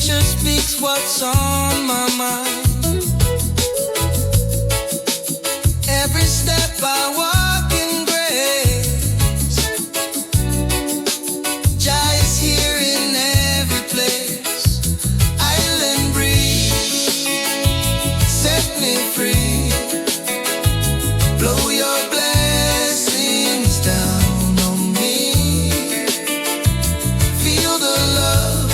nature speaks what's on my mind. Every step I walk in grace, Jah is here in every place. Island breeze, set me free. Blow your blessings down on me. Feel the love,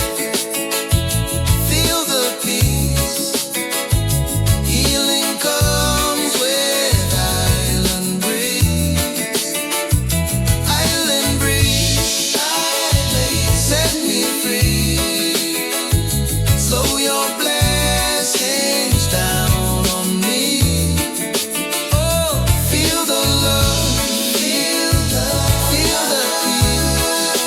feel the peace. Healing comes with island breeze. Island breeze, set me free. Slow your blessings down on me. Oh, feel the love, feel the peace.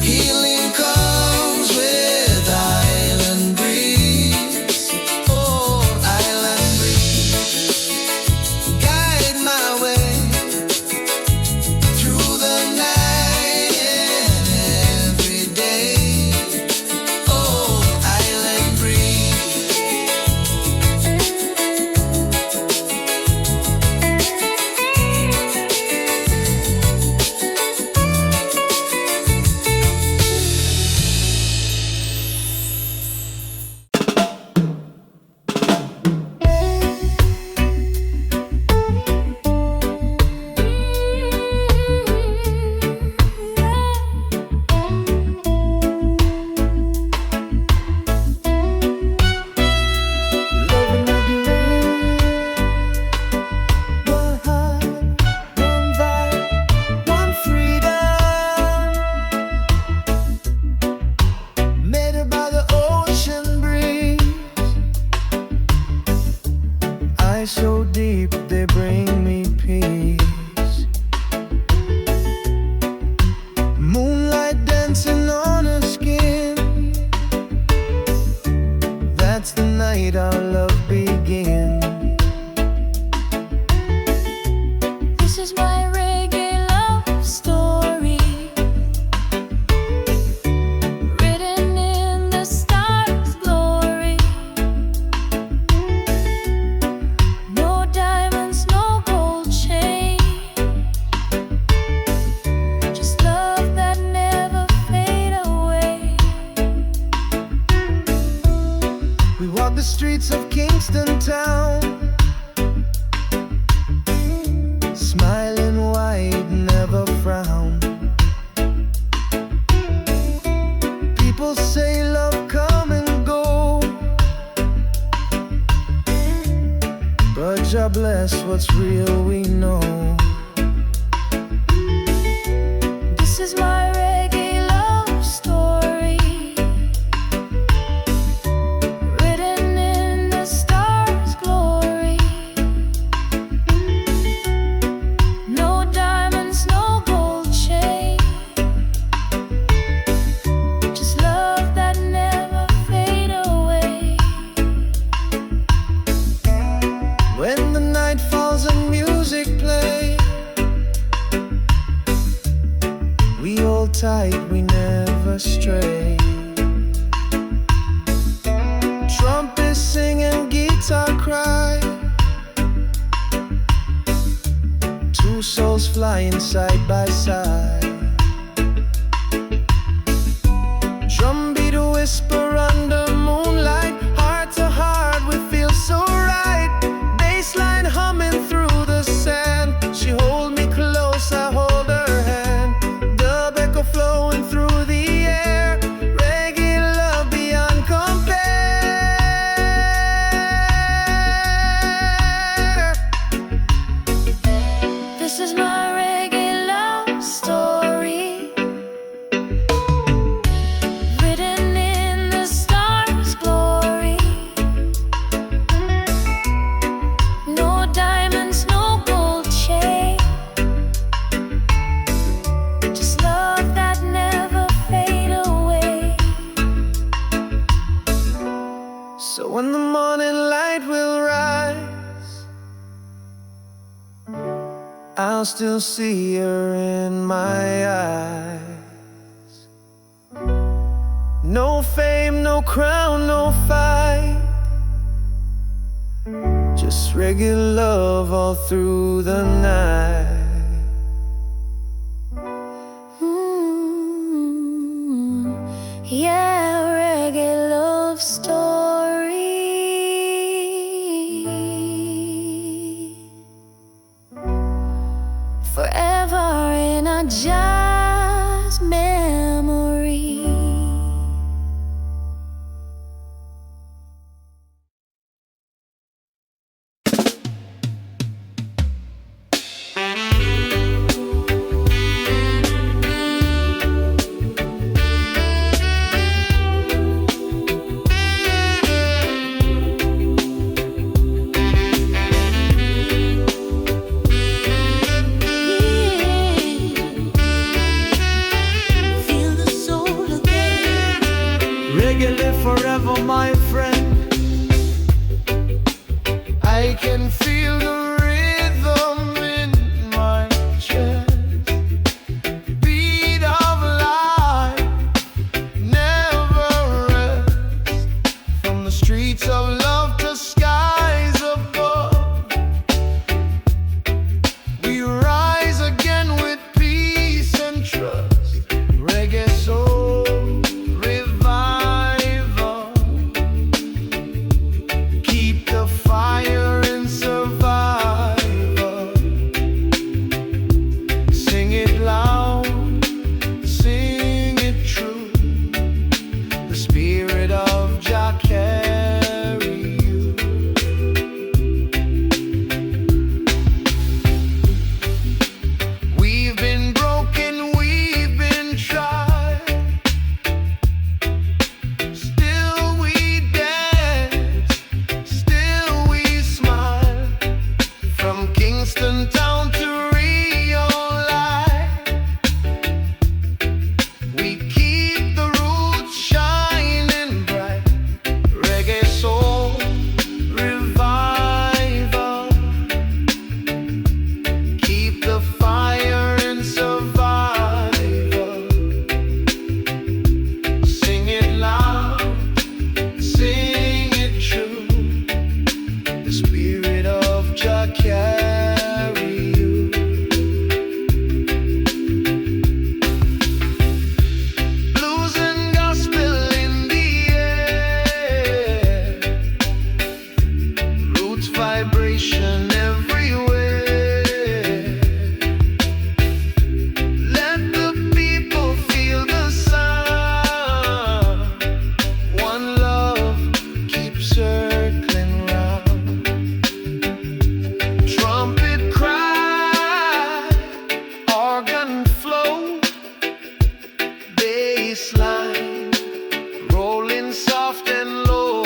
Healing comes with island breeze. Oh, island breeze, guide my way through the night and every day. Oh, island breeze. One heart, one vibe, one freedom. Made by the ocean breeze. Eyes so deep they bring me peace. Moonlight dancing on her skin. That's the night our love begins. This is my reggae love story, written in the stars' glory. No diamonds, no gold chain, just love that never fade away. We walk the streets of Kingston town, smiling wide, never frown. People say love come and go, but Jah bless what's real we know. This is my reggae love story, written in the stars' glory. No diamonds, no gold chain, just love that never fade away. When the night falls and music plays, we hold tight, we never stray. Trumpet singing, guitar cry. Two souls flying side by side. Drum beat a whisper under moonlight. Heart to heart, we feel so right. Bassline humming through the sand. She hold me close, I hold her hand. Dub echo flowing through the air. Reggae love beyond compare. This is my reggae love story, written in the stars' glory. No diamonds, no gold chain, just love that never fade away. So when the morning light will rise, I'll still see her in my eyes. No fame, no crown, no fight. Just reggae love all through the night. Yeah, reggae love story. Forever in a jazz memory. Reggae live forever, my friend. I can feel the rhythm in my chest. Beat of life never rests. From the streets of love to skies above, we rise again with peace and trust. Reggae soul revival. Keep the fire in survival. Sing it loud, sing it true. The spirit of Jah carry you. We've been broken, we've been tried. Still we dance, still we smile. From Kingston town to Rio light, we keep the roots shining bright. Reggae soul revival. Keep the fire in survival. Sing it loud, sing it true. The spirit of Jah carry you. Blues and gospel in the air. Roots vibration everywhere. Let the people feel the sound. One love keeps circling round. Trumpet cry, organ flow, bass line rolling soft and low.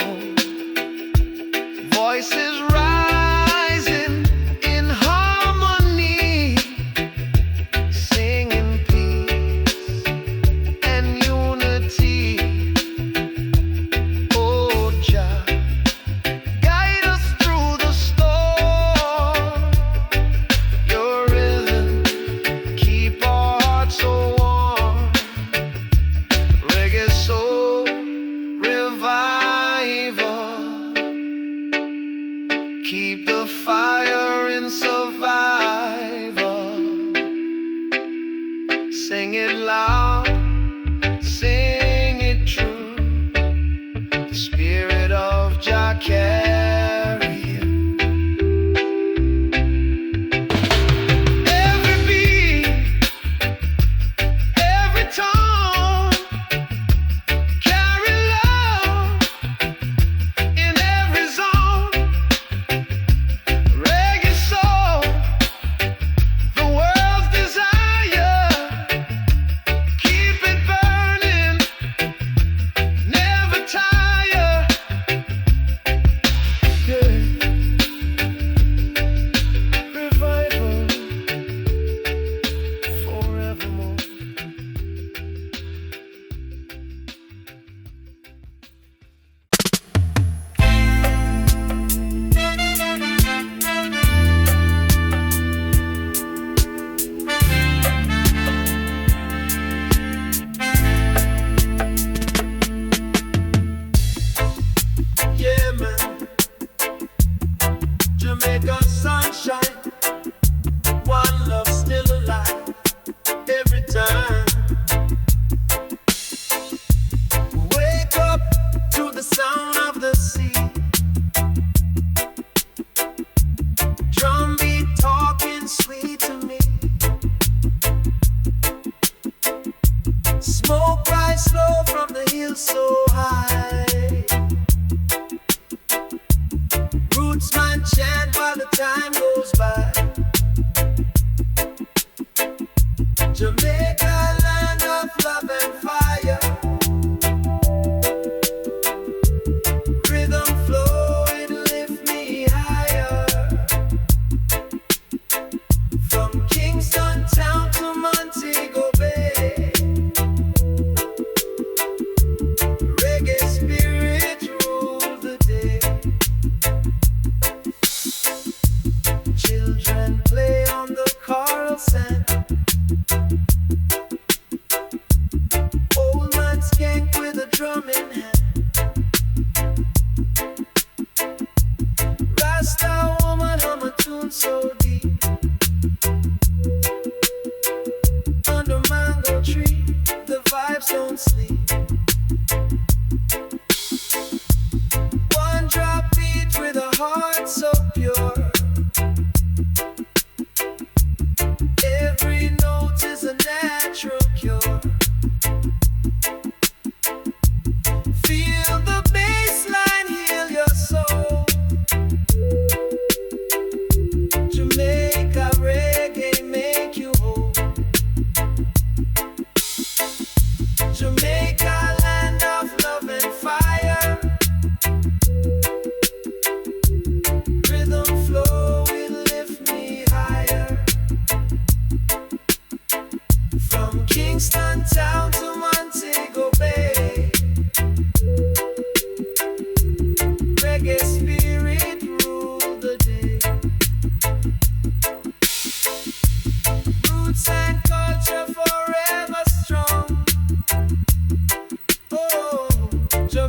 Voices rising in harmony, singing peace and unity. Oh Jah, guide us through the storm. Your rhythm keep our hearts so warm. Reggae soul revival. Keep the fire in survival. Sing it loud, sing it true. The spirit of Jah carry you. Every beat, every tone, carry love in every zone. Reggae soul, the world's desire. Keep it burning, never tire.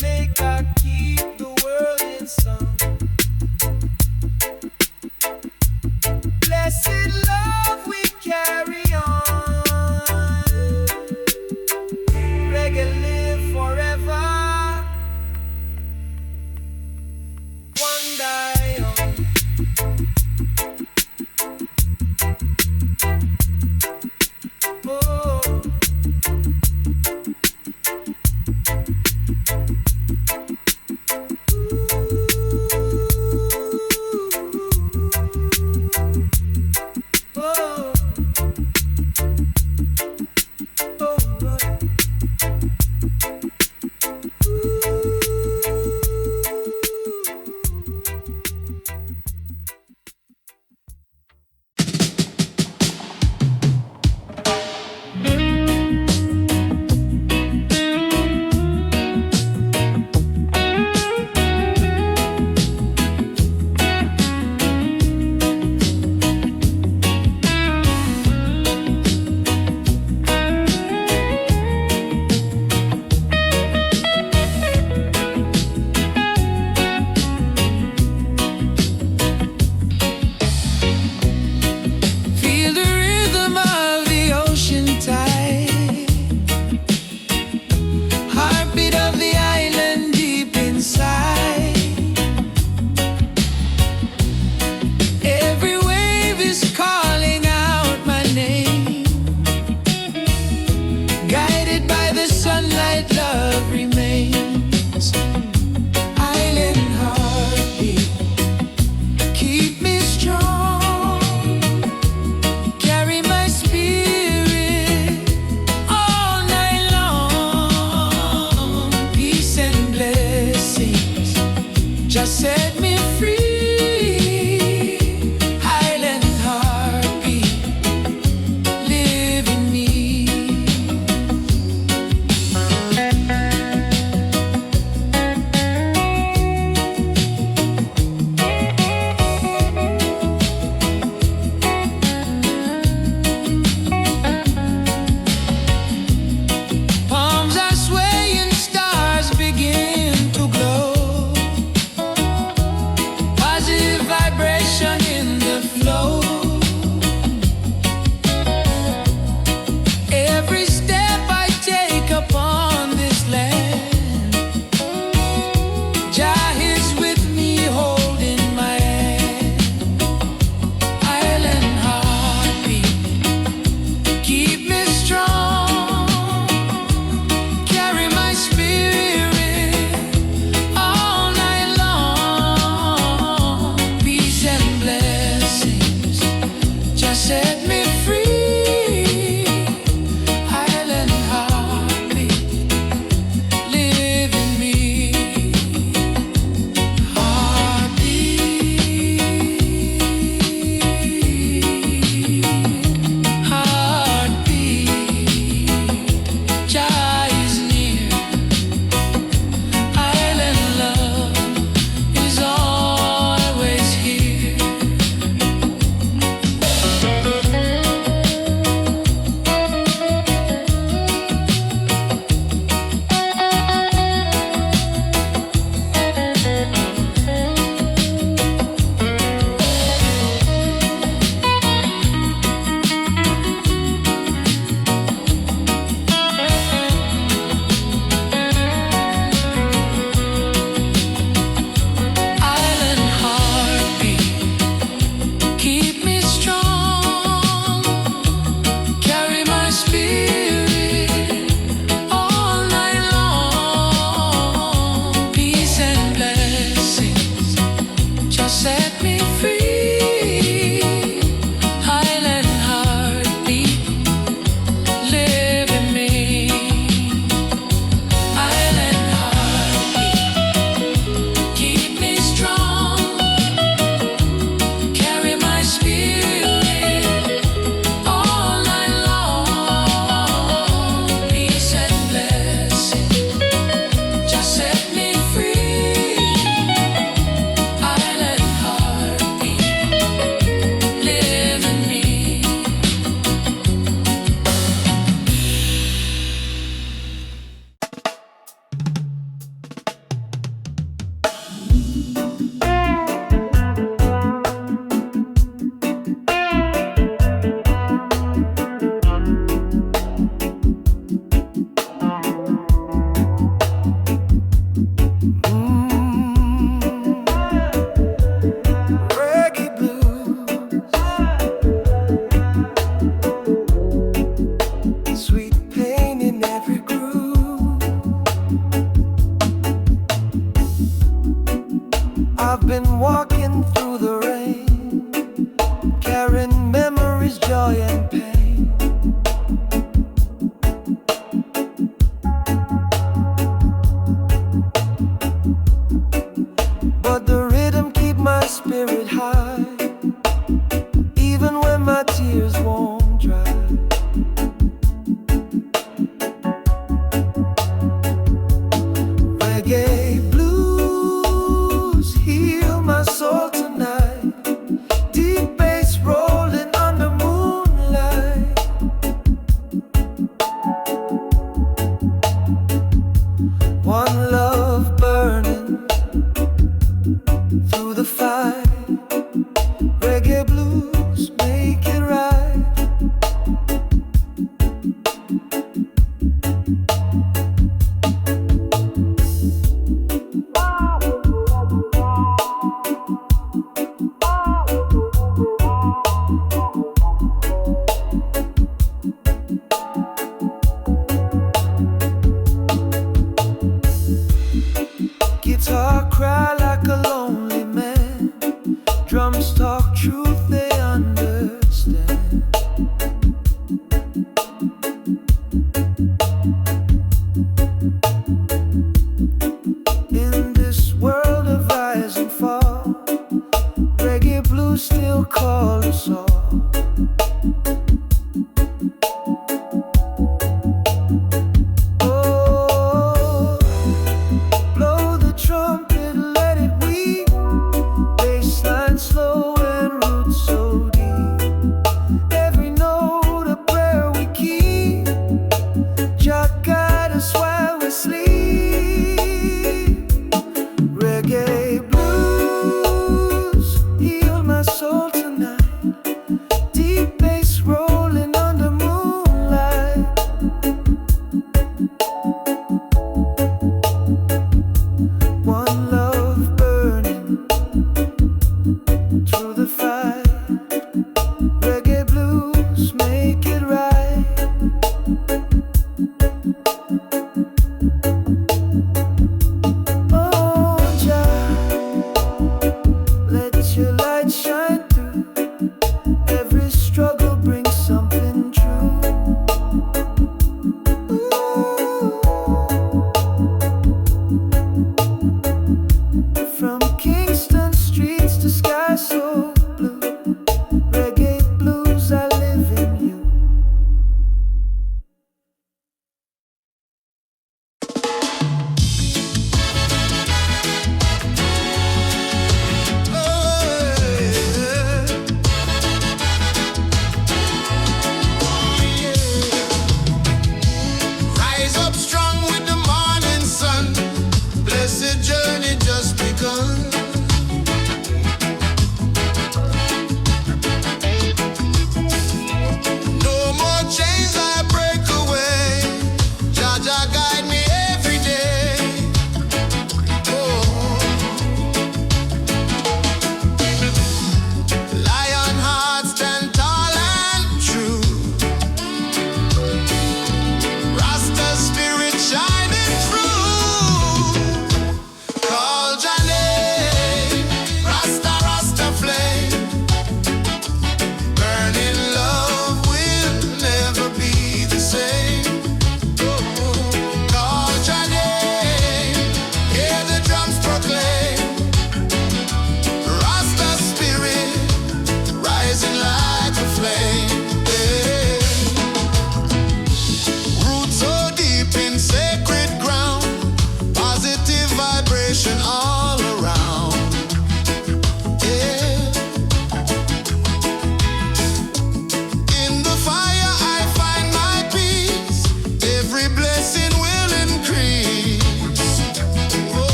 Jamaica, keep the world in song. Blessed love we carry on. Reggae live forever. One die young. Oh. Oh. Oh, Lord. Feel the rhythm of the ocean tide, heartbeat of the island deep inside. Every wave is calling out my name. Guided by the sunlight, love remains. Island heartbeat, keep me strong. Carry my spirit all night long. Peace and blessings just set me free. Island heartbeat, live in me. Palms are swaying, stars begin to glow. I've been walking through the rain, carrying memories, joy and pain. But the rhythm keep my spirit high, even when my tears won't dry. Reggae blues heal my soul tonight. Deep bass rolling under moonlight. One love burning through the fire. Reggae blues make it right. Guitar cry like a lonely man. Drums talk truth, they understand. In this world of rise and fall, reggae blues still call us all. Oh, blow the trumpet, let it weep. Bassline slow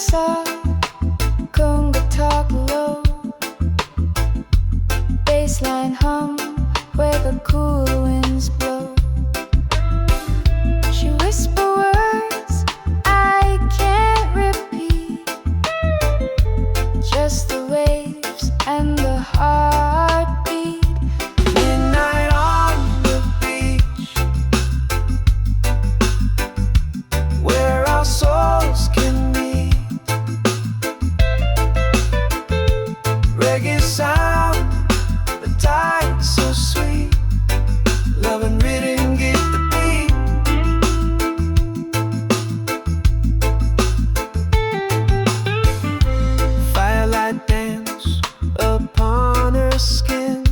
sa, conga talk low, bassline hum where the cool winds blow. She whisper words I can't repeat, just the waves and the heartbeat. Midnight on the beach, where our souls can meet. Reggae sound, the tide so sweet. Love and rhythm get the beat. Firelight dance upon her skin.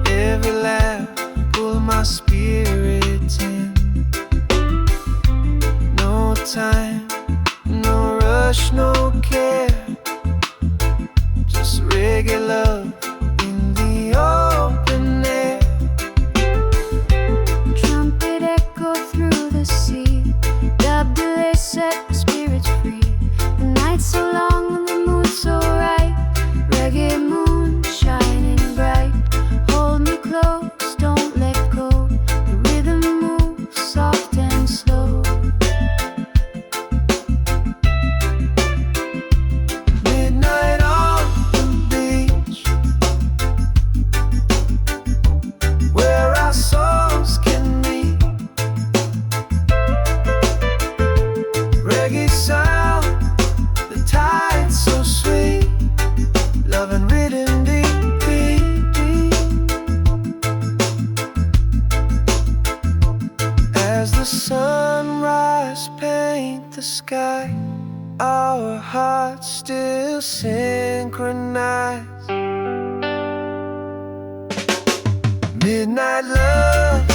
Every laugh pull my spirit in. No time, no rush, no care. Just reggae love in the open air. Trumpet echo through the sea, dub delay set the spirits free. The night so long and the moon so right, reggae moon shining bright. Hold me close, don't let go, the rhythm moves soft and slow. Midnight on the beach, where our souls can meet. Reggae sound, the tide so sweet. Love and rhythm deep, deep, deep. As the sunrise paint the sky, our hearts still synchronize. Midnight love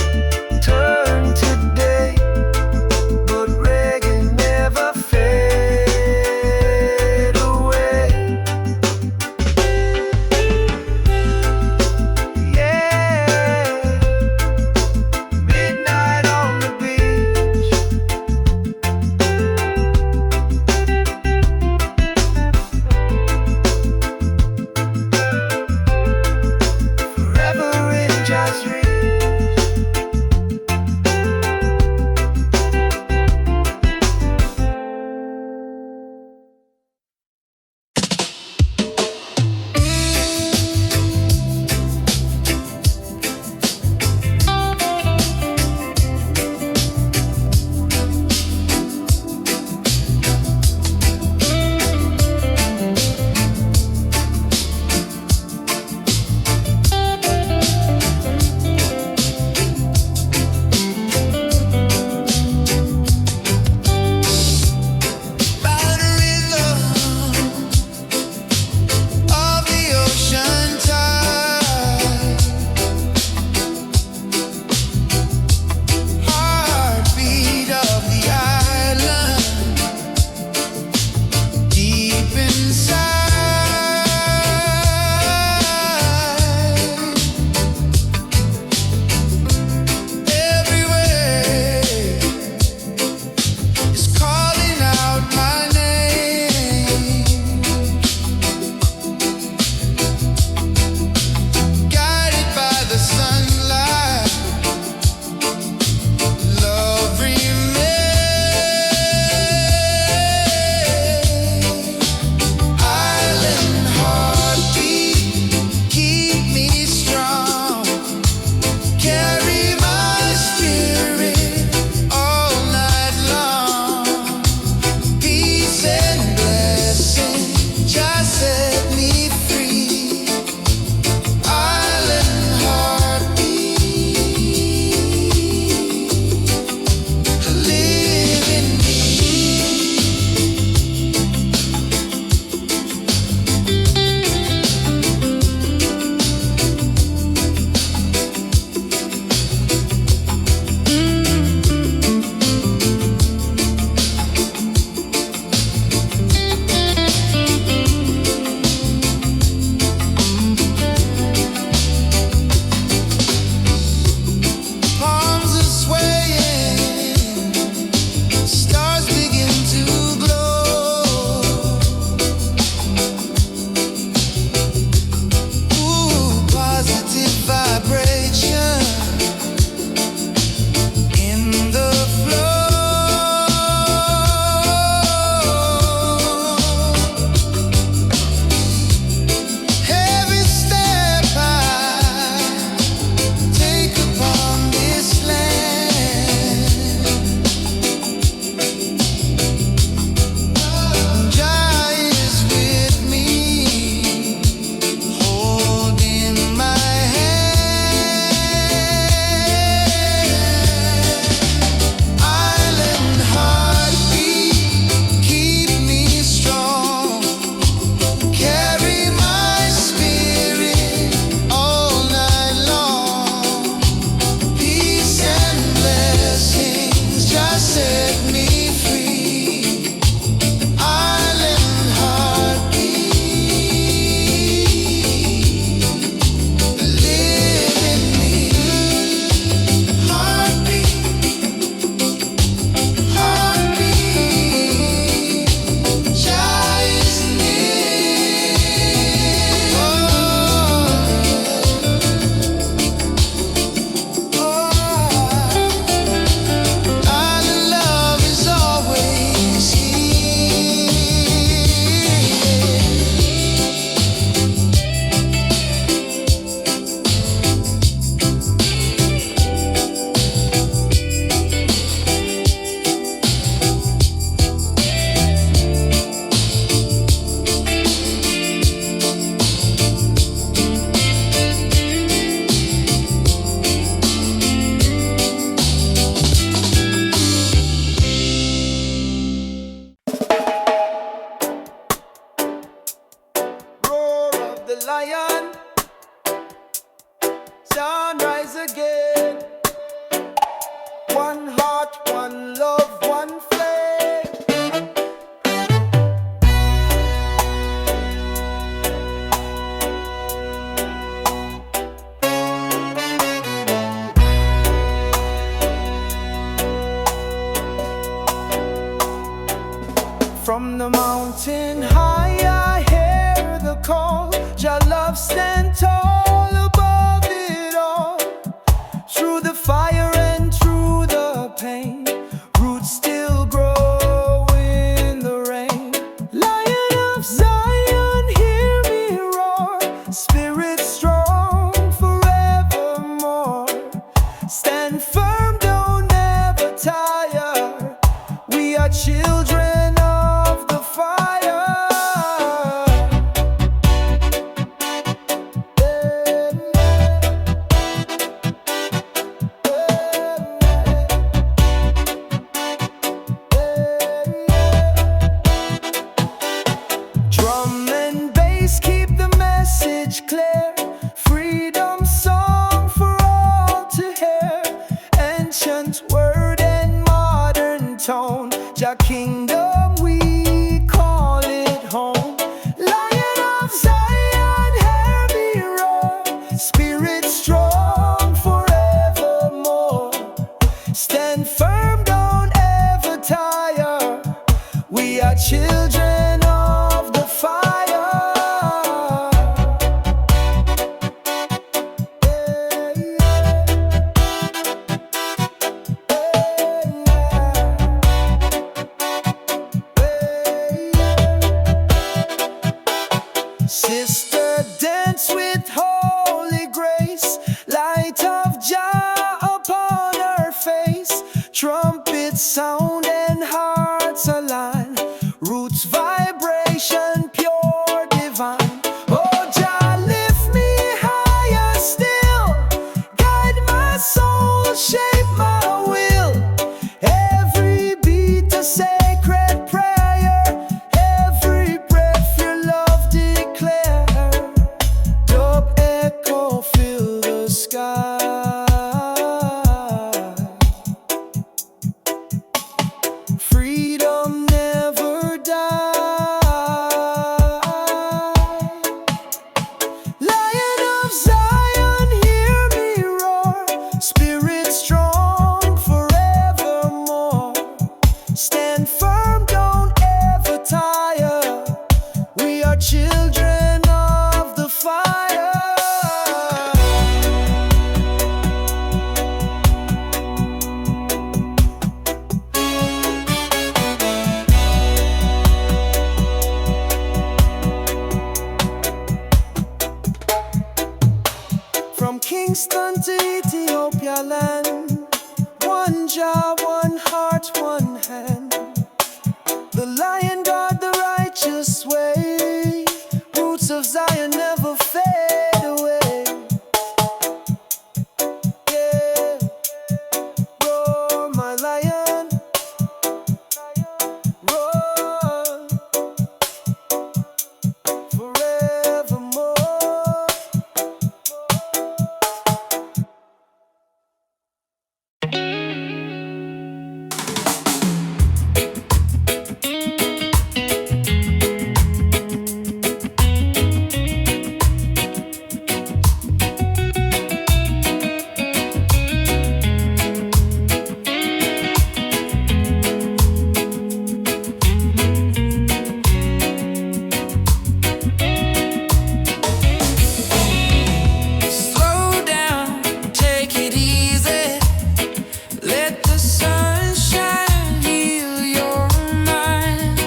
turn to day, but reggae never fade away. Yeah, midnight on the beach, forever in jazz reach. lion, sunrise again. One heart, one love, one flame. From the mountain high I hear the call. Your love stand tall above it all. Through the fire and through the pain, roots still grow in the rain. Lion of Zion, hear me roar. Spirit strong forevermore. Stand firm, don't ever tire. We are children of the fire. Drum and bass keep the message clear. Freedom song for all to hear. Ancient word and modern tone. Jah kingdom we call it home. Lion of Zion, hear me roar. Spirit strong forevermore. Stand firm, don't ever tire. We are children of the fire. Sister, dance with holy grace. Light of Jah upon her face. Trumpets sound and hearts align. Roots vibration pure divine. Oh Jah, lift me higher still. Guide my soul, shape my will. Every beat a sacred prayer. Every breath your love declare. Dub echo fill the sky. Freedom never die. Lion of Zion, hear me roar. Spirit strong forevermore. Stand firm, don't ever tire. We are children of the fire. From Kingston to Ethiopia land, one Jah, one heart, one hand. The lion guard the righteous way. Roots of Zion never fade away. Yeah. Roar, my lion. Roar. Forevermore. Slow down, take it easy. Let the sunshine heal your mind.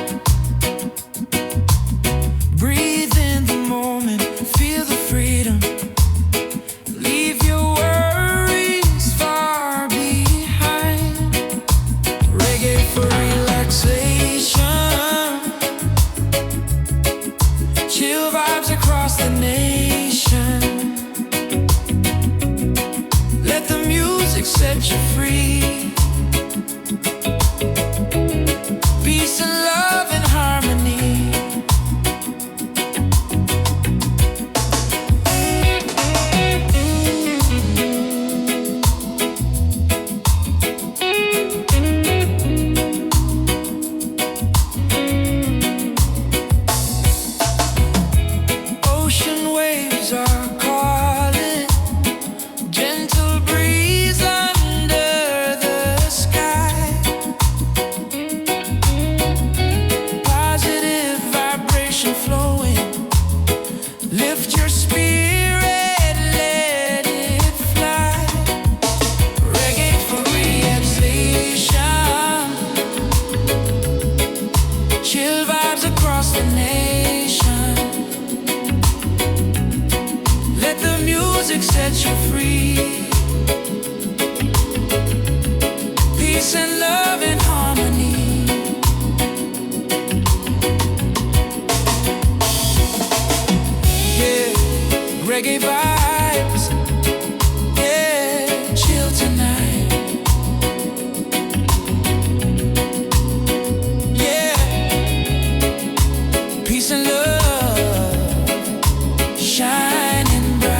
Breathe in the moment, feel the freedom. Leave your worries far behind. Reggae for relaxation. Chill vibes across the nation. Let the music set you free. Peace and love and harmony. destination. Let the music set you free. Peace and love and harmony. Yeah, reggae vibes. Yeah, chill tonight. Yeah, peace and love, shining bright.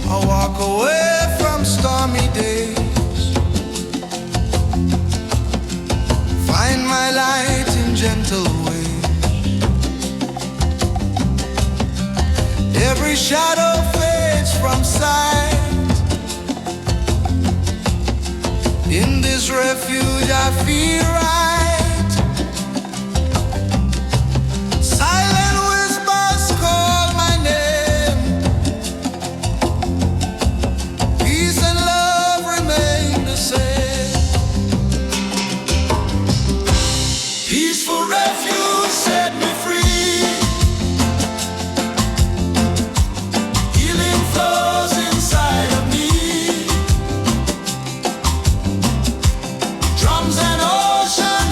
I walk away from stormy days, find my light in gentle ways. Every shadow fades from sight. In this refuge I feel right. Silent whispers call my name. Peace and love remain the same. Peaceful refuge set me free. Healing flows inside of me. Drums and ocean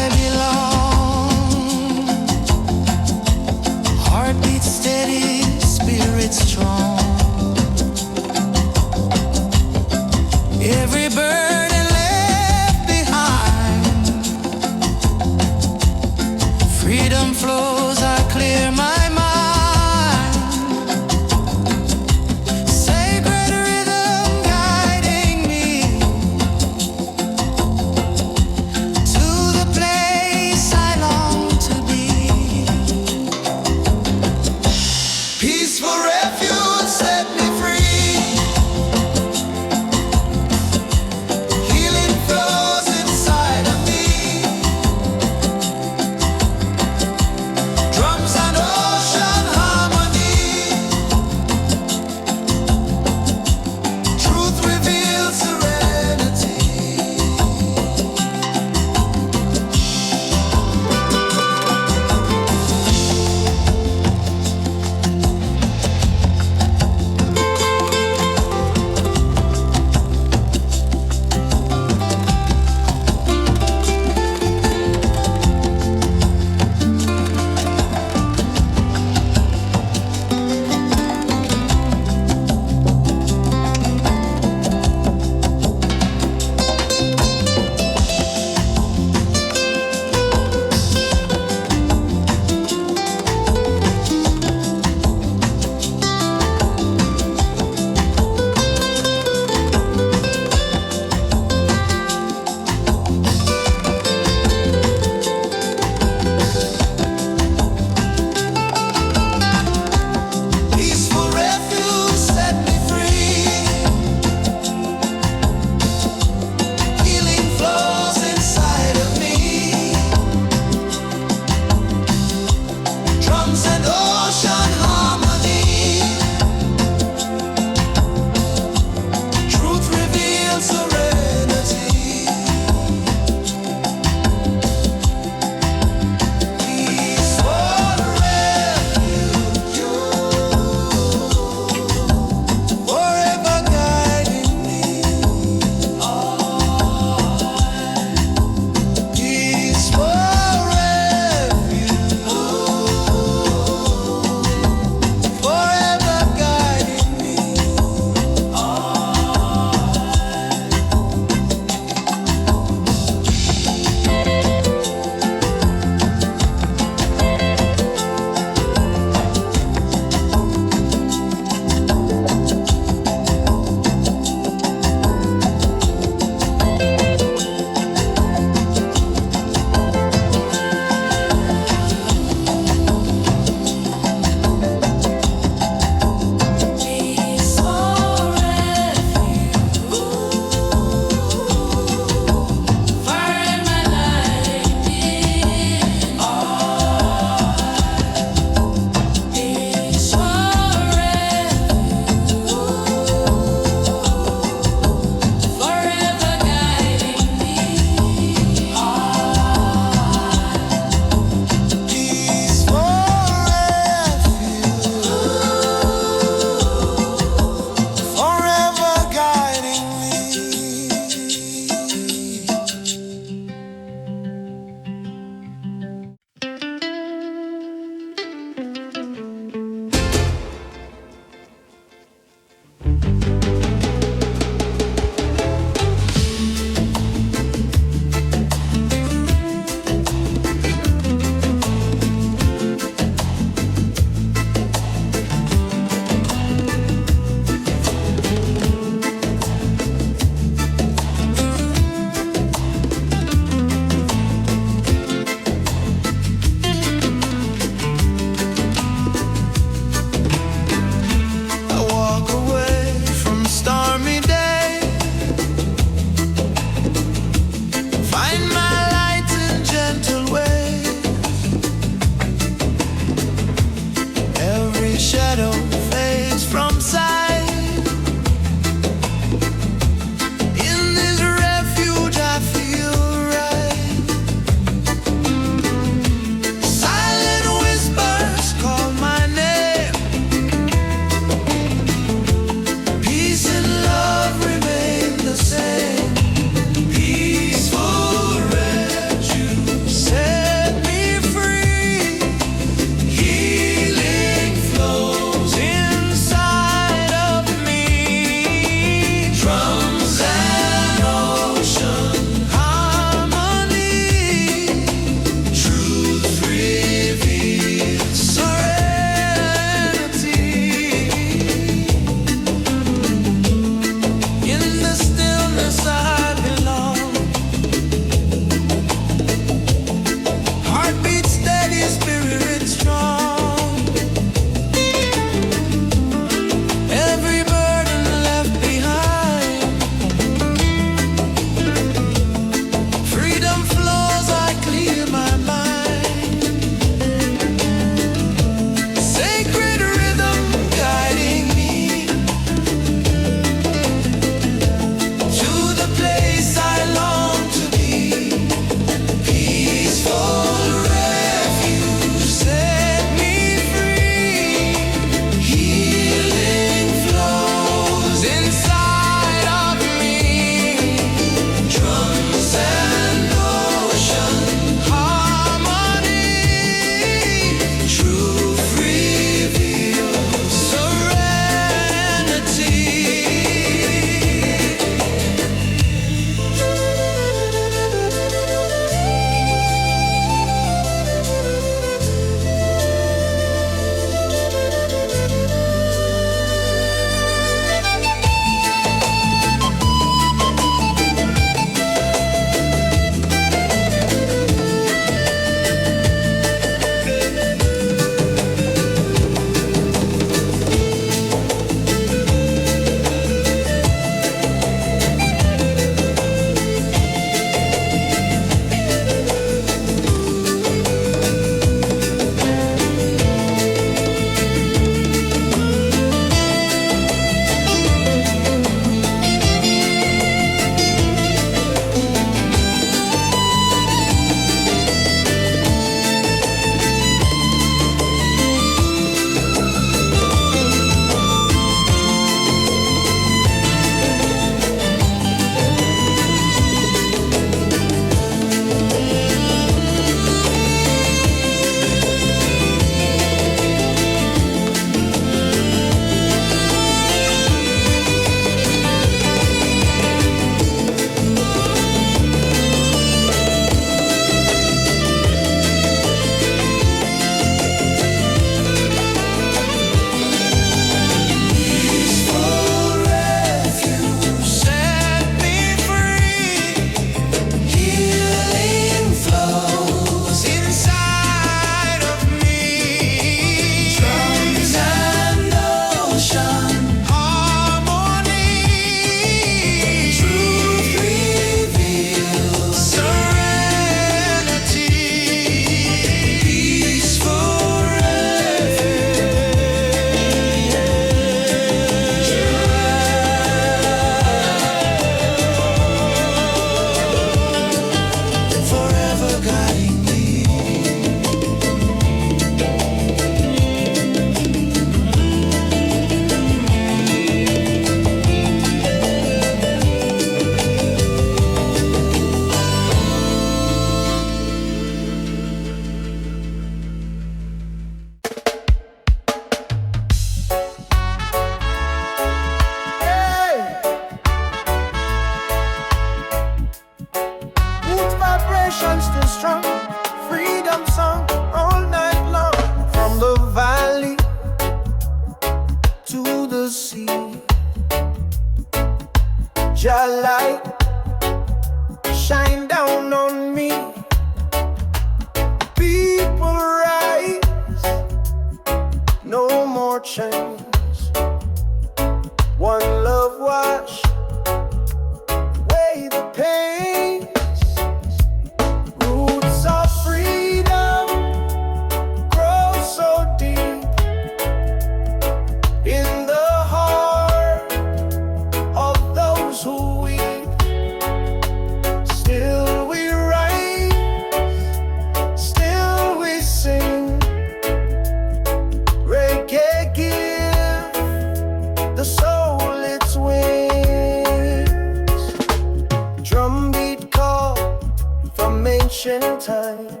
ancient time.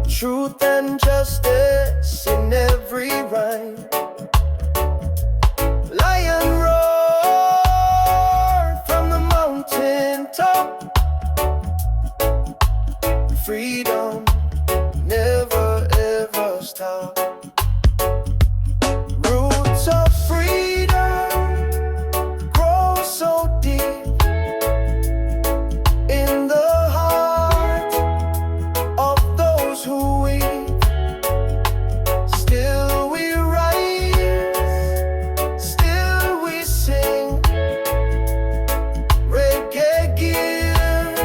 Truth and justice in every rhyme. Lion roar from the mountain top. Freedom never ever stop. Roots of freedom grow so deep in the heart of those who weep. Still we rise, still we sing. Reggae give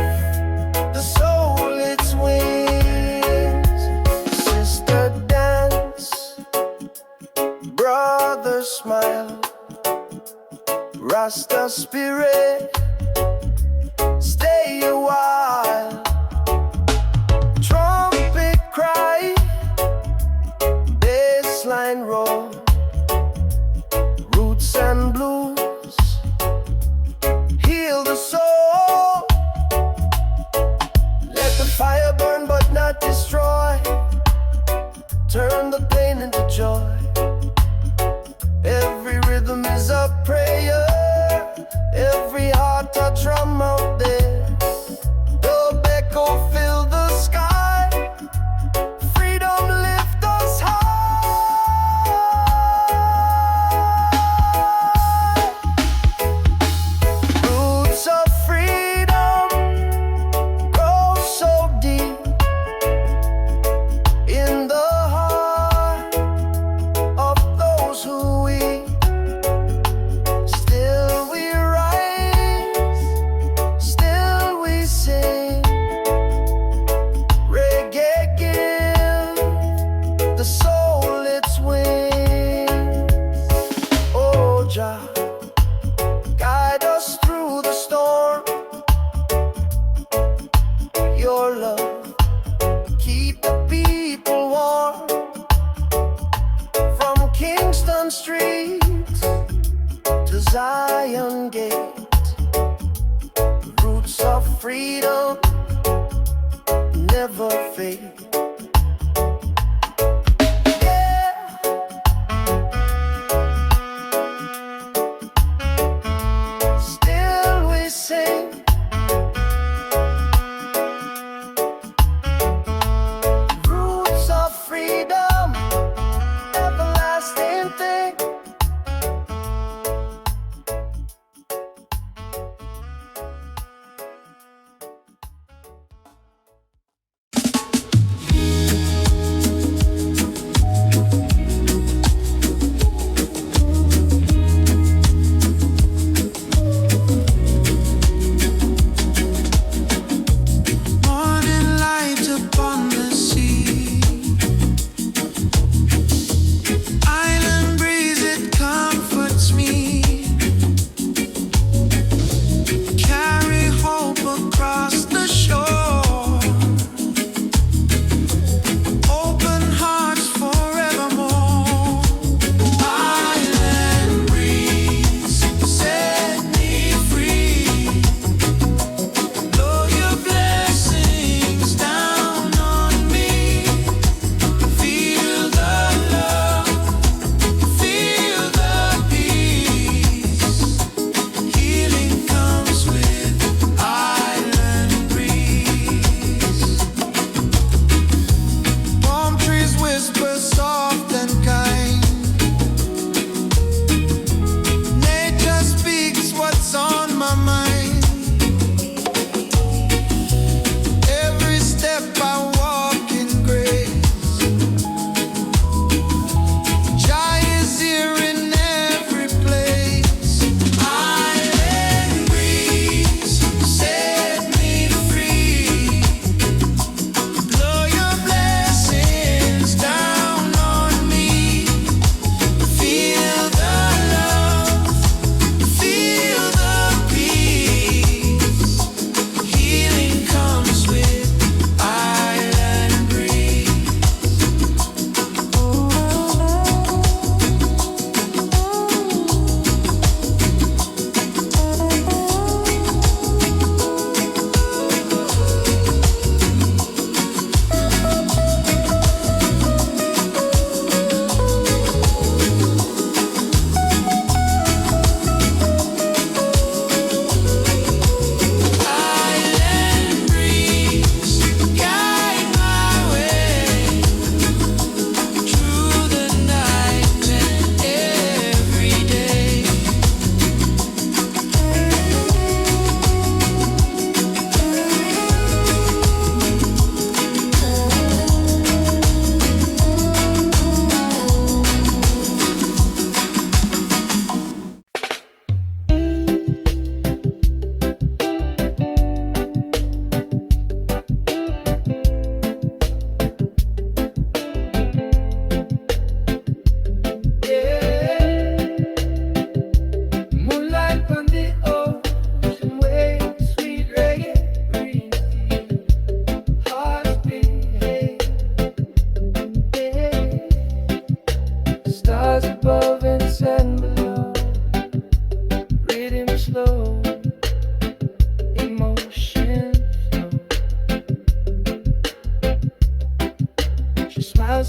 the soul its wings. Sister dance, brother smile. Rasta spirit, stay a while. Trumpet cry, bassline roll. Roots and blues heal the soul. Let the fire burn but not destroy. Turn the pain into joy. Every rhythm is a prayer. Every heart a drum out there. The echo fill the sky. Freedom lift us high. Roots of freedom grow so deep in the heart of those who weep. Still we rise, still we sing. Reggae give the soul its wings. Oh Jah, guide us through the storm. Your love keep the people warm. From Kingston Street to Zion Gate, roots of freedom never fade. Yeah. Still we sing. Roots of freedom, everlasting thing.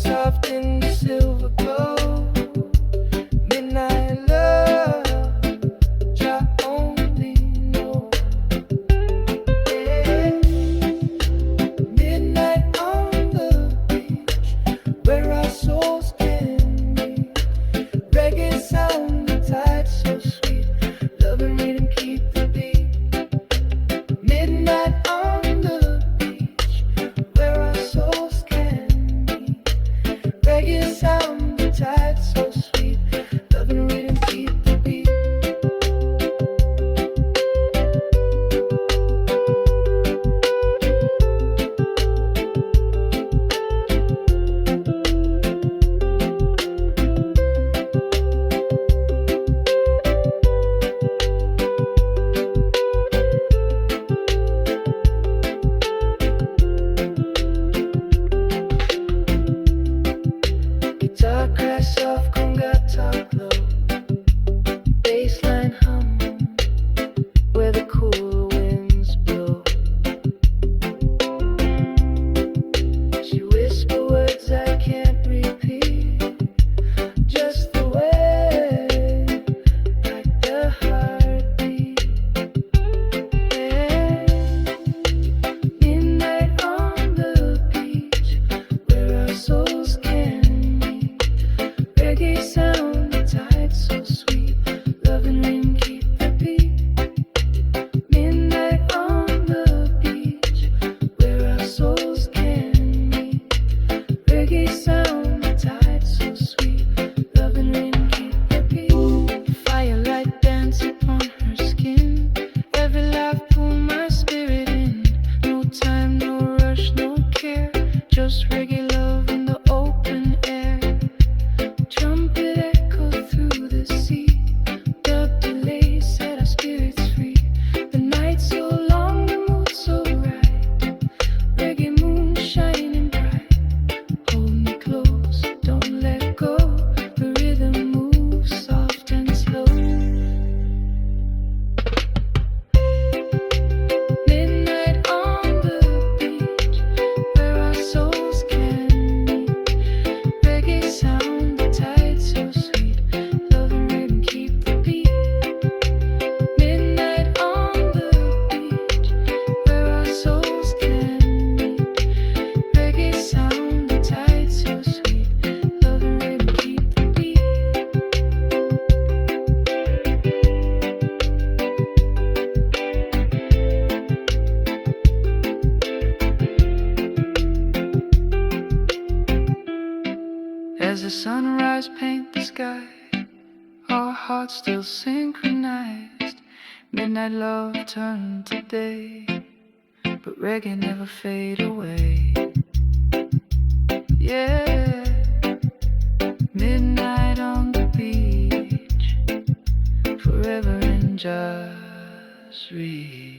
soft in the silver glow. Midnight love, I only know. Yeah. Midnight on the beach, where our souls can meet. Reggae sound, the tide so sweet. Love and rhythm keep the beat. Midnight on the beach, where our souls can meet. Reggae sound, the tide so sweet. Love and rhythm keep the beat. Guitar crash soft, conga talk low. Bassline hum, where the cool winds blow. She whisper words I can't repeat, just the way, like the heartbeat. Yeah. Midnight on the beach, where our souls can meet. Reggae sound, the tide so sweet. Love and rhythm keep the beat. Midnight on the beach, where our souls can meet. Reggae sound, the tide so sweet. Love and rhythm keep the beat. Firelight dance upon her skin. Every laugh pull my spirit in. No time, no rush, no care. Just reggae love in the open air. Trumpet echo through the sea. Dub delay set our spirits free. The night so long, the mood so right. Reggae moon shining bright. Hold me close, don't let go. The rhythm moves soft and slow. Midnight on the beach, where our souls can meet. Reggae sound, the tide so sweet. Love and rhythm keep the beat. Midnight on the beach, where our souls can meet. Reggae sound, the tide so sweet. Love and rhythm keep the beat. As the sunrise paint the sky, our hearts still synchronized. Midnight love turned to day, but reggae never fade away. Yeah, midnight on the beach, forever in just reach.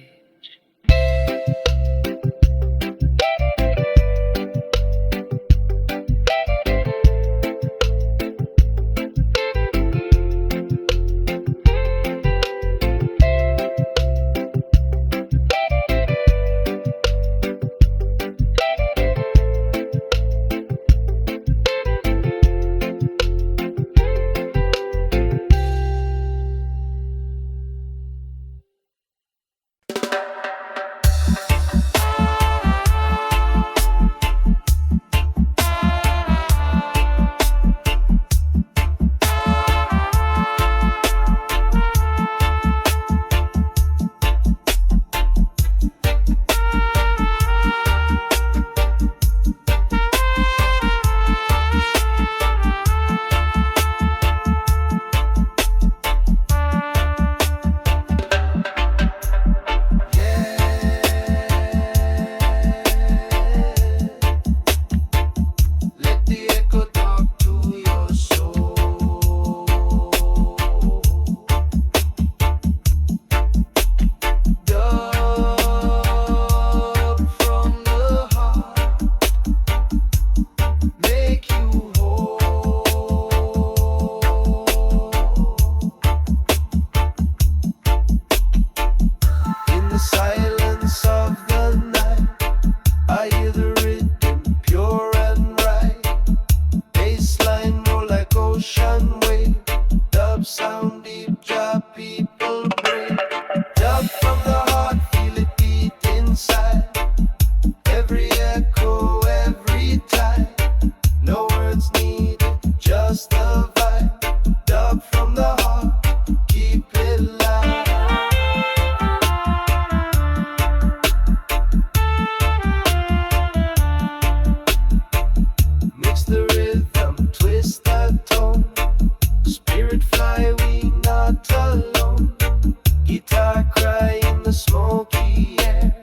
high in the smoky air.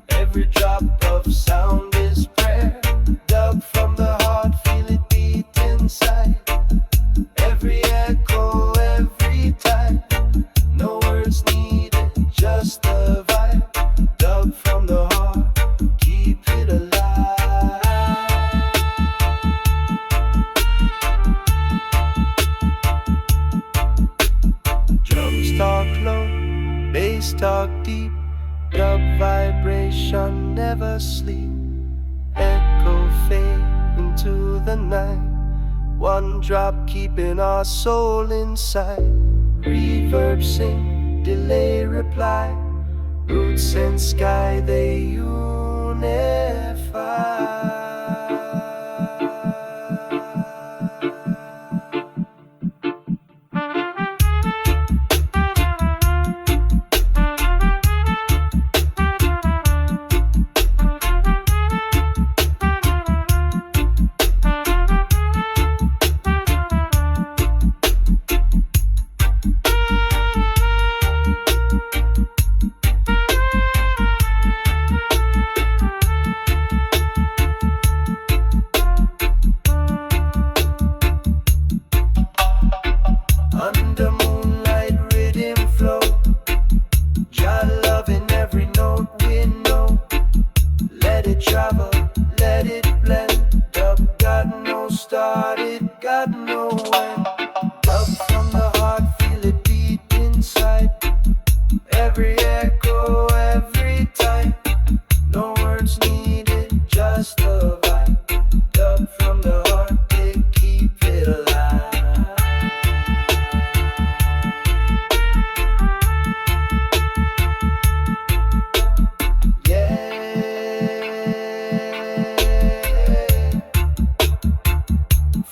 Every drop of sound is prayer. Dug from the heart, feel it beat inside. Every echo, every time. No words needed, just the vibe. Dug from the heart, keep it alive. Drums talk low, bass talk deep. Dub vibration never sleep. Echo fade into the night. One drop keeping our soul inside. Reverb sing, delay reply. Roots and sky they unify. Under moonlight rhythm flow. Jah love in every note we know. Let it travel, let it blend. Dub got no start, it got no end. Dub from the heart, feel it beat inside. Every echo, every time. No words needed, just a vibe. Dub from the heart, they keep it alive.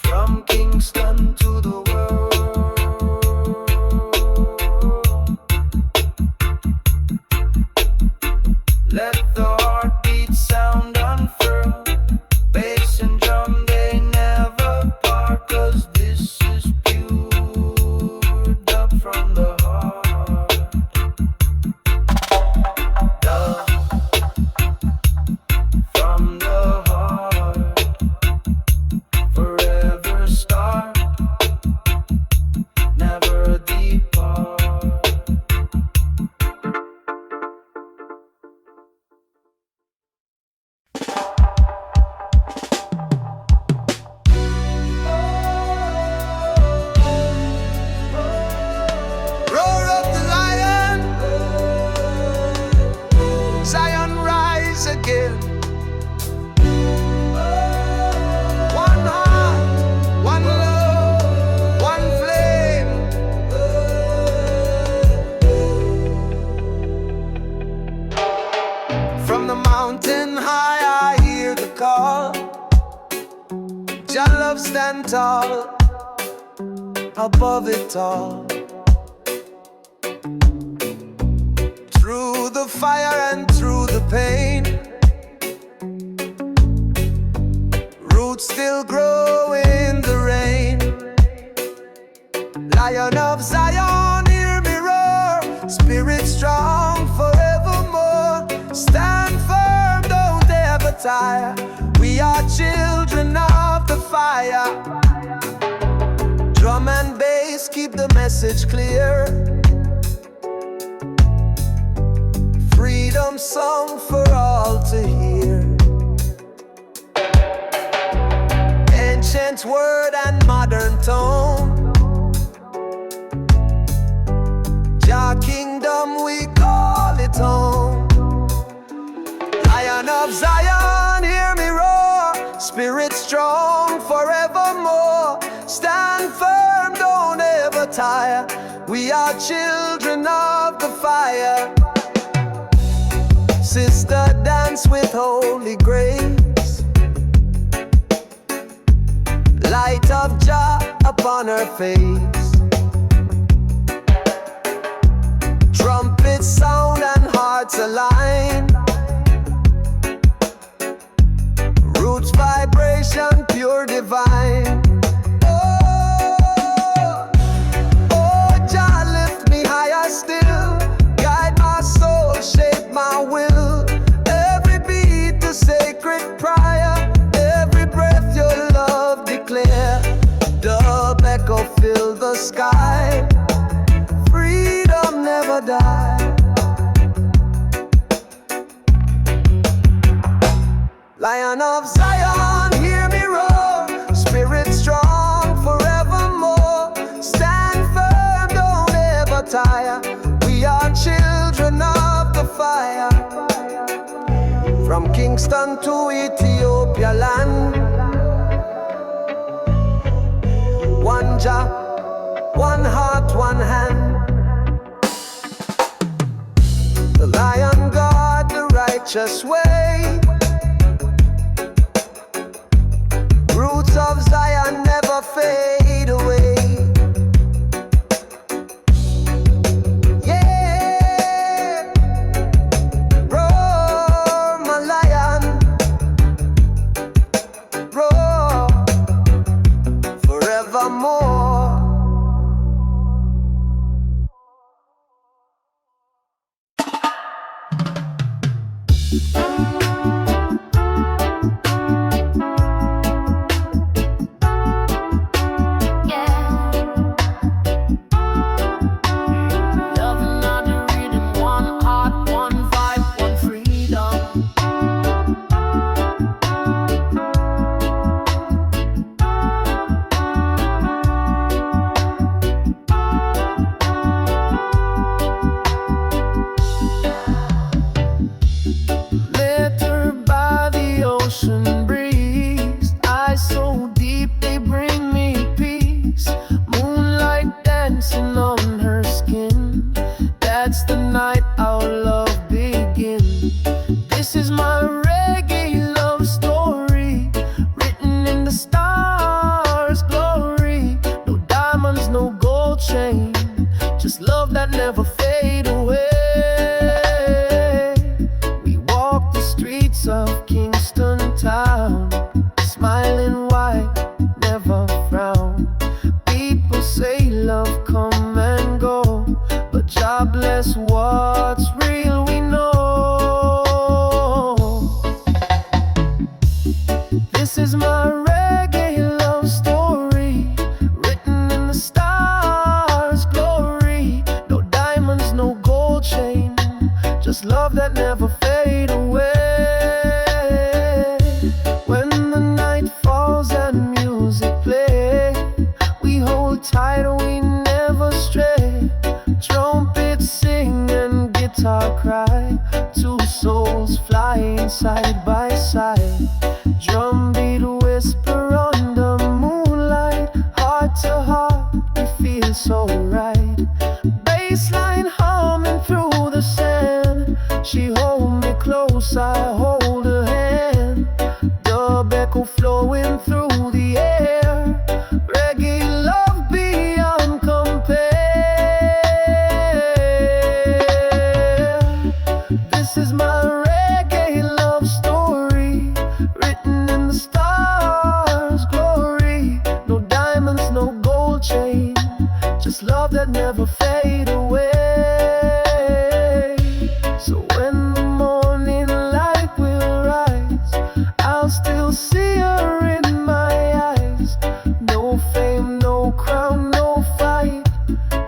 From Kingston to the world, let the heartbeat sound unfurl. Bass and drum, they never part, 'cause this is pure dub from the heart. Dub from the heart. Forever start, never depart. Roar of the lion, Zion rise again. One heart, one love, one flame. From the mountain high I hear the call. Jah love stand tall above it all. Through the fire and through the pain, roots still grow in the rain. Lion of Zion, hear me roar. Spirit strong forevermore. Stand firm, don't ever tire. We are children of the fire. Drum and bass keep the message clear. Freedom song for all to hear. Ancient word and modern tone. Jah kingdom we call it home. Lion of Zion, hear me roar. Spirit strong forevermore. Stand firm, don't ever tire. We are children of the fire. Sister dance with holy grace. Light of Jah upon her face. Trumpet sound and hearts align. Roots vibration pure divine. Oh, Jah lift me higher still. Guide Lion of Zion, hear me roar. Spirit strong forevermore. Stand firm, don't ever tire. We are children of the fire. From Kingston to Ethiopia land. One Jah, one heart, one hand. The Lion guard the righteous way. Roots of Zion never fade away. Yeah, roar my lion, roar forevermore.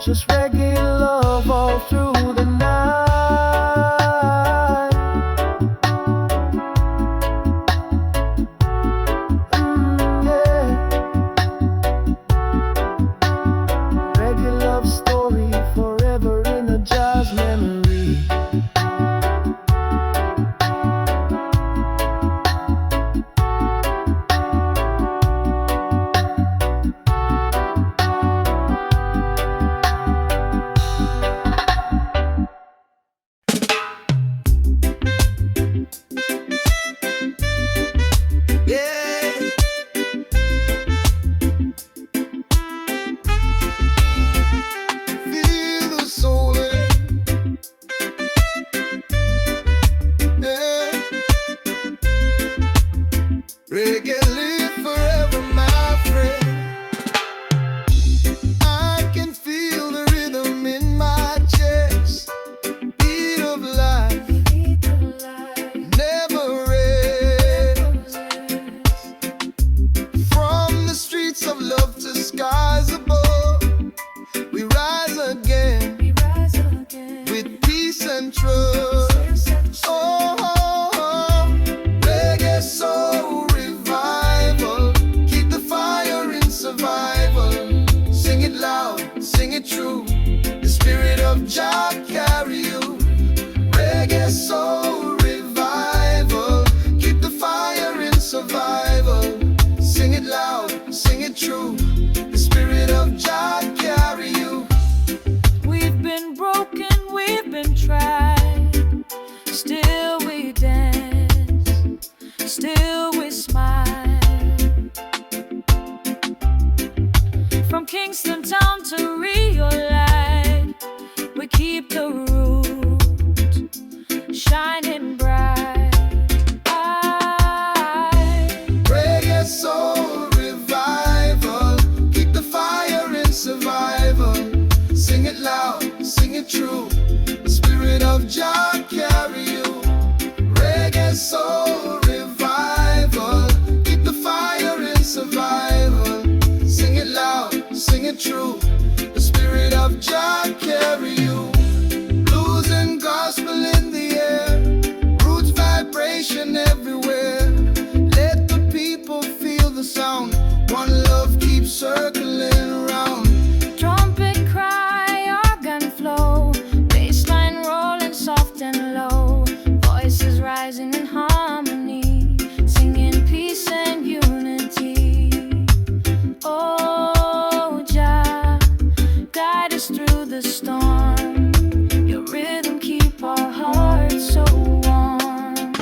Just reggae love all through the night. rising in harmony, singing peace and unity. Oh, Jah, guide us through the storm. Your rhythm keep our hearts so warm.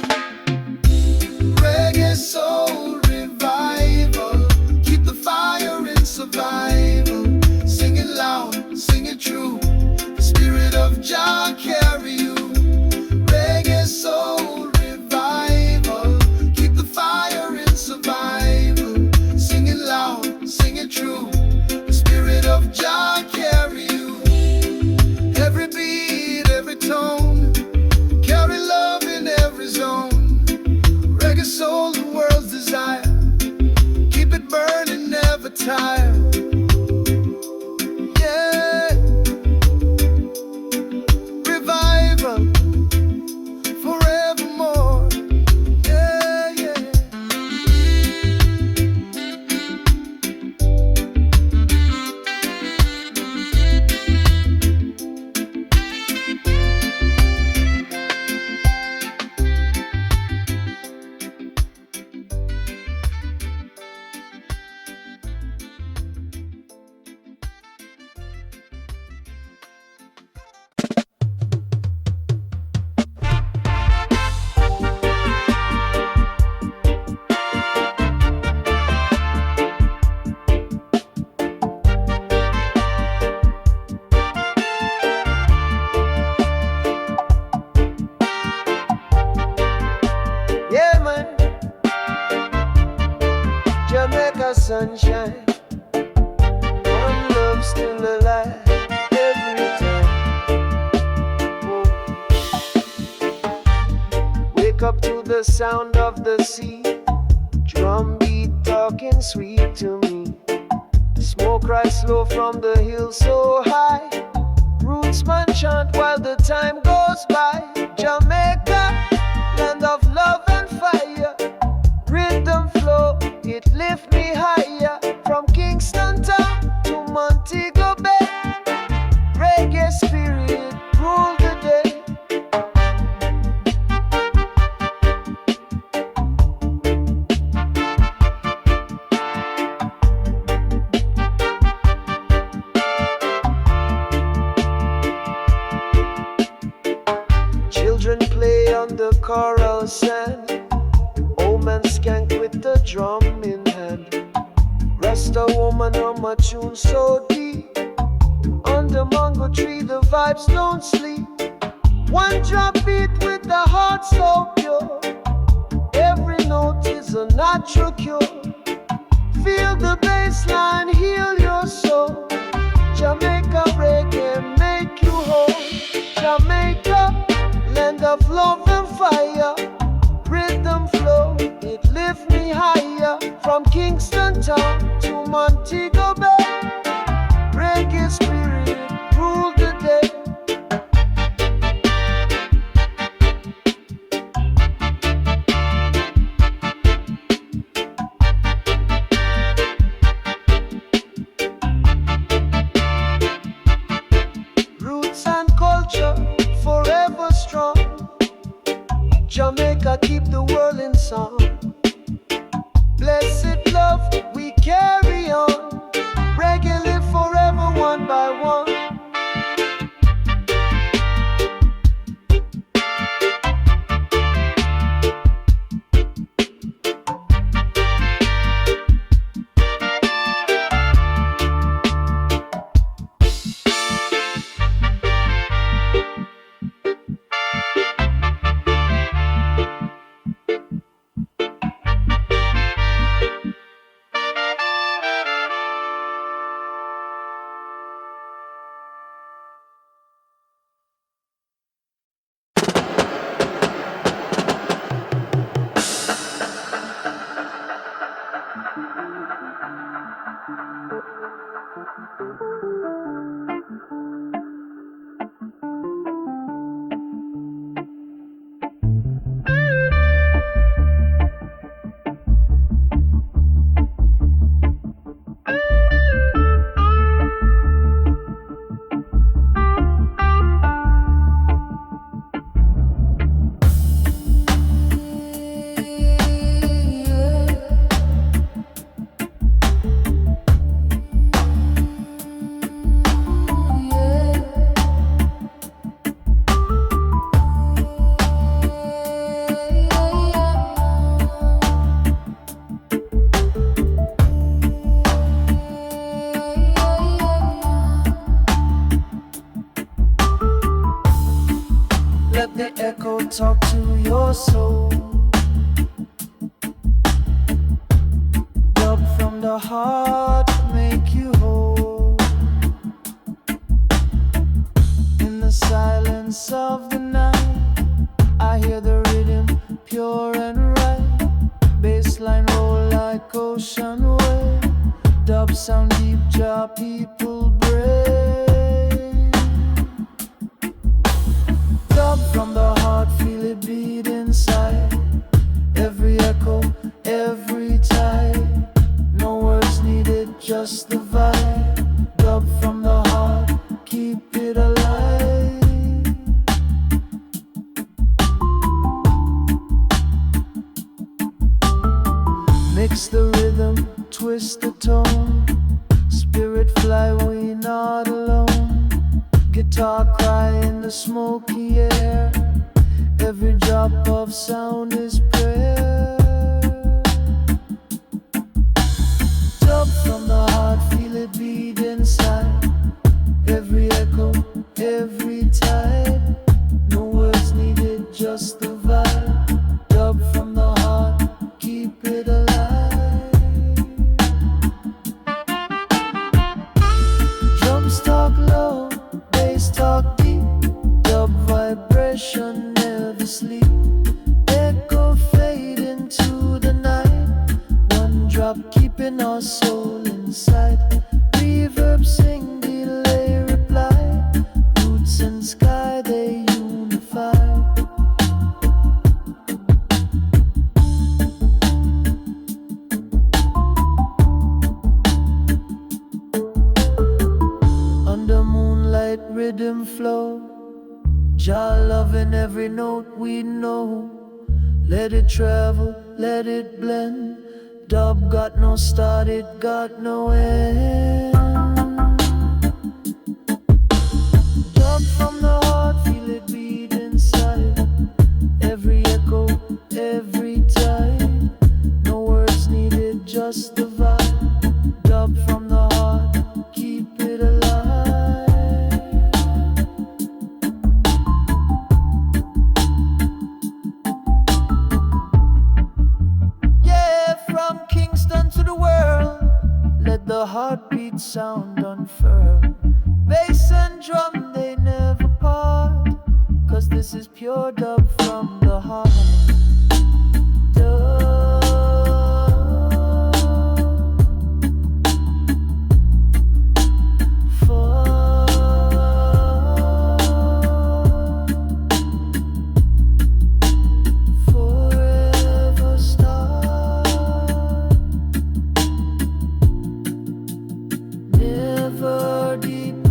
Reggae soul revival, keep the fire in survival. Sing it loud, sing it true. The spirit of Jah carry you. Reggae soul revival, keep the fire in survival. Sing it loud, sing it true. The spirit of Jah carry you. Every beat, every tone, carry love in every zone. Reggae soul, the world's desire. Keep it burning, never tire. Yeah. Revival forevermore. Yeah, yeah. Yeah, man. Jamaica sunshine. One love still alive every time. Oh. Wake up to the sound of the sea. Drum beat talking sweet to me. The smoke rise slow from the hill so high. Roots man chant while the time goes by. Jamaica, land of love and fire. Rhythm flow, it lift me higher. From Kingston town to Montego Bay. Reggae spirit rule the day. Children play on the coral sand. Old man skank with the drum in hand. Rasta woman hum a tune so deep. On the mango tree the vibes don't sleep. One drop beat with the heart so pure. Every note is a natural cure. Feel the bass line heal your soul. Jamaica reggae make you whole. Jamaica, land of love and fire. Rhythm flow, it lift me higher. From Kingston town to Montego Bay. Reggae spirit rule the day. Roots and culture forever strong. Jamaica keep the world in song. Blessed love we carry on. Reggae live forever one by one. echo talk to your soul. Dub from the heart make you whole. In the silence of the night, I hear the rhythm pure and right. Bassline roll like ocean wave. Dub sound deep, draw people brave. Dub from the heart, feel it beat inside. Every echo, every tide. No words needed, just the vibe. Dub from the heart, keep it alive. Mix the rhythm, twist the tone. Spirit fly, we not alone. Guitar cry in the smoky air. Every drop of sound is prayer. Dub from the heart, feel it beat inside. Every echo, every tide. No words needed, just the vibe. Dub from the heart, keep it alive. Drums talk low, bass talk deep. Dub vibration never sleep. Echo fade into the night. One drop keeping our soul inside. Reverb sing, delay reply. Roots and sky they unify. Under moonlight rhythm flow. Jah loving every note we know. Let it travel, let it blend. Dub got no start, it got no end. Dub from the heart, feel it beat inside. Every echo, every tide. No words needed, just the vibe. Dub from the heart, keep it alive. Yeah, from Kingston to the world, let the heartbeat sound unfurl. Bass and drum, they never part, 'cause this is pure dub from the heart. Dub. Forever start, never depart.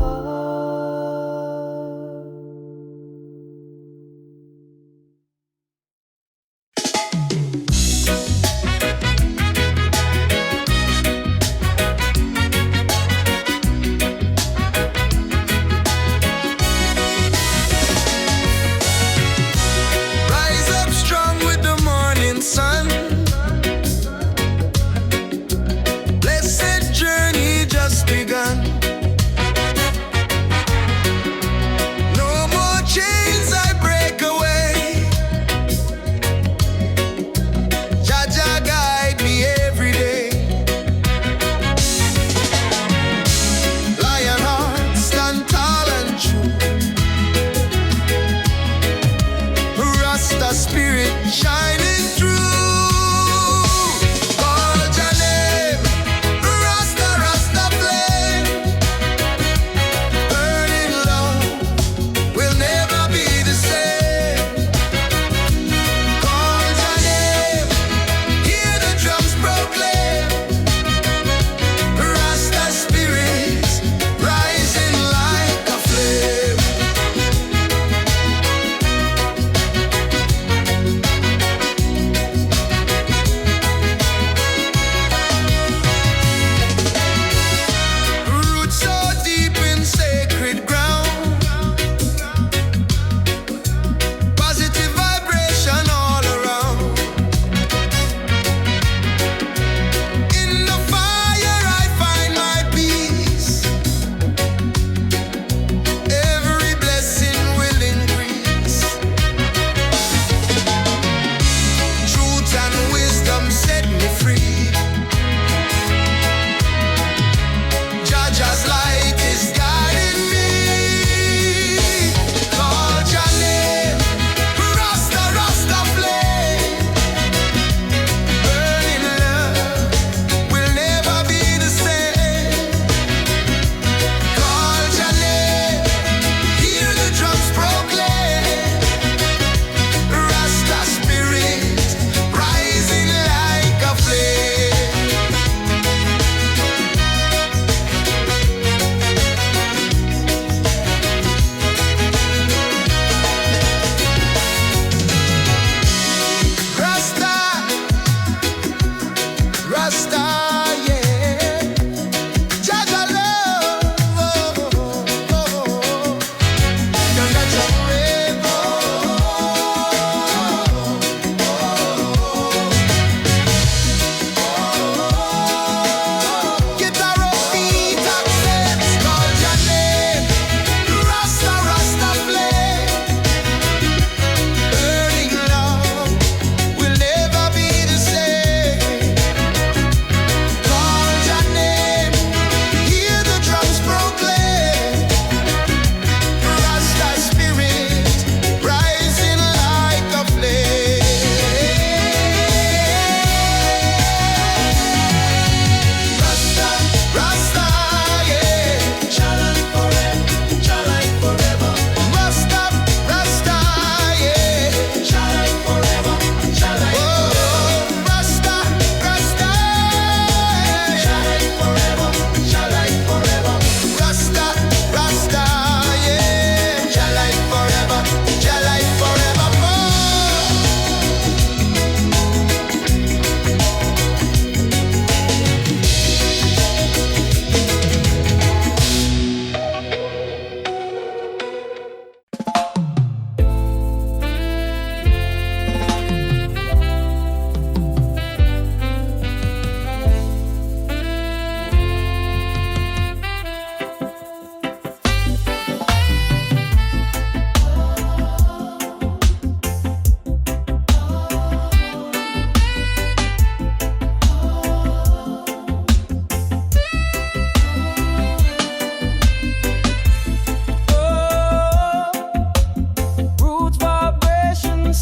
Rise up strong with the morning sun. Blessed journey just begun. No more chains I break away. Jaja guide me every day. Lion heart, stand tall and true. Rasta spirit shining through. Call your name, Rasta, Rasta flame. Burning love will never be the same. Call your name, hear the drums proclaim. Rasta spirits rising like a flame.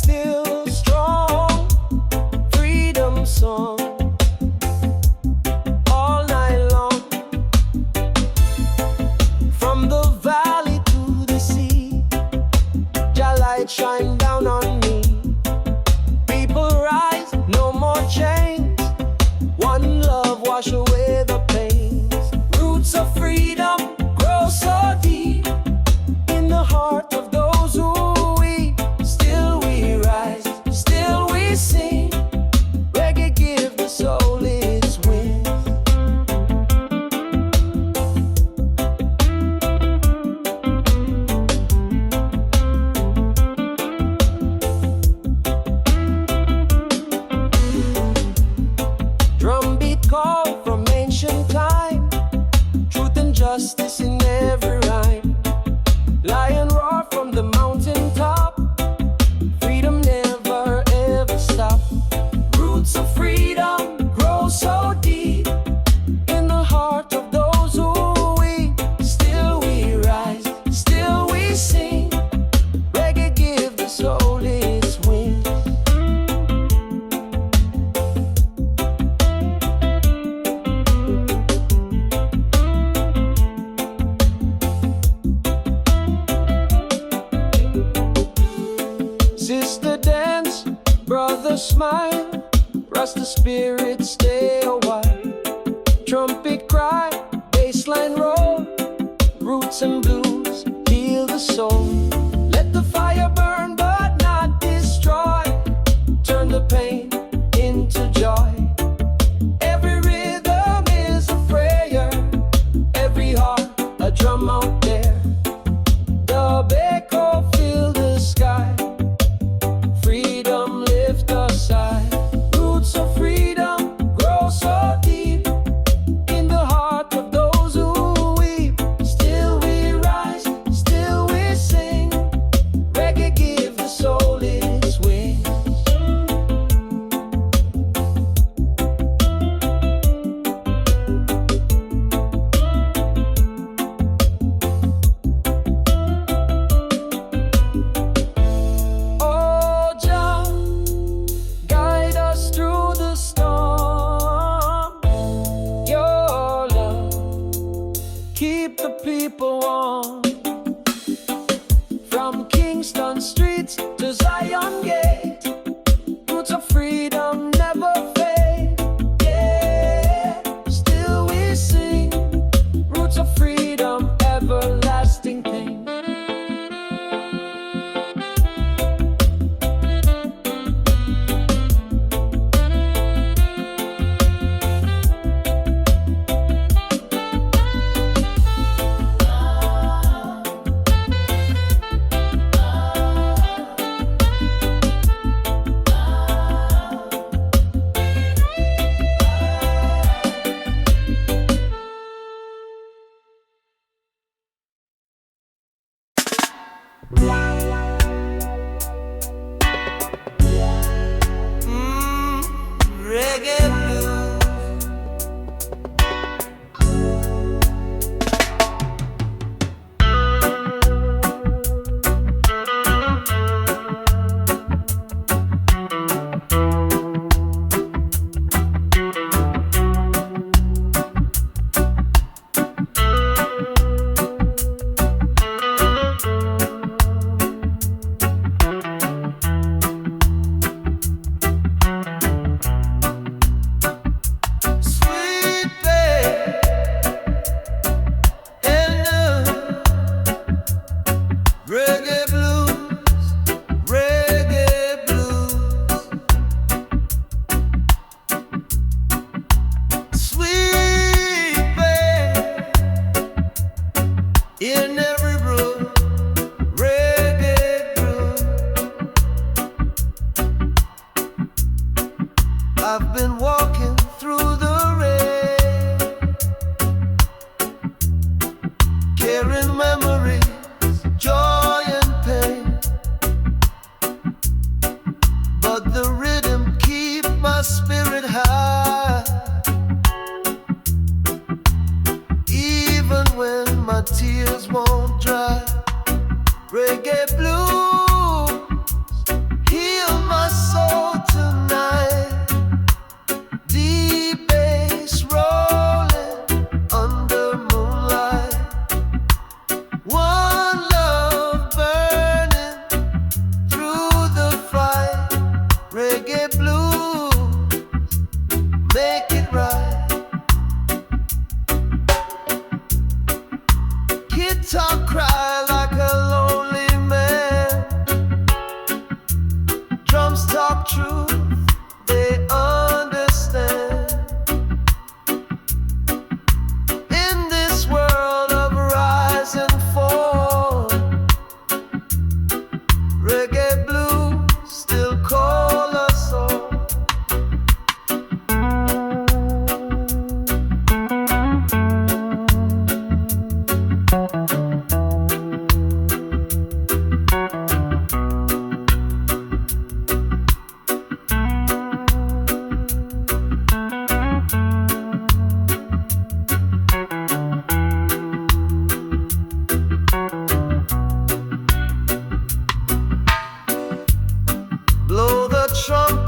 still strong. Freedom song all night long. From the valley to the sea, Jah light shine down on me. People rise, no more chains. One love wash away the pains. Roots of freedom grow so deep in the heart of those who weep. Still we rise, still we sing. Reggae give the soul its wings. Drumbeat call from ancient time, truth and justice in every rhyme. Lion roar from the mountain top, freedom never ever stop. Roots of freedom grow so deep in the heart of those who weep. Still we rise, still we sing. Reggae give the soul its wings. Sister dance, brother smile, Rasta spirit stay a while. Trumpet cry, bassline roll, roots and blues heal the soul. Let the fire burn but not destroy, turn the pain into joy. Every rhythm is a prayer, every heart a drum out there. The echo fill the sky, freedom lift us high. Roots of freedom grow so deep in the heart of those who weep. Still we rise, still we sing. Reggae give the soul its wings. Oh Jah, guide us through the storm. Your love keep the people warm. From Kingston streets to Zion gate, roots of freedom never fade. Yeah, still we sing. Roots of freedom, everlasting pain. Reggae blues. Sweet babe, and reggae blues, reggae blues. Sweet babe, in every room, reggae groove. I've been walking through the rain, carrying memories, joy and pain. But the rhythm keep my spirit high, even when my tears won't dry. Reggae blues, here drums talk truth, they understand. In this world of rise and fall, reggae blues still call us all. Blow the trumpet.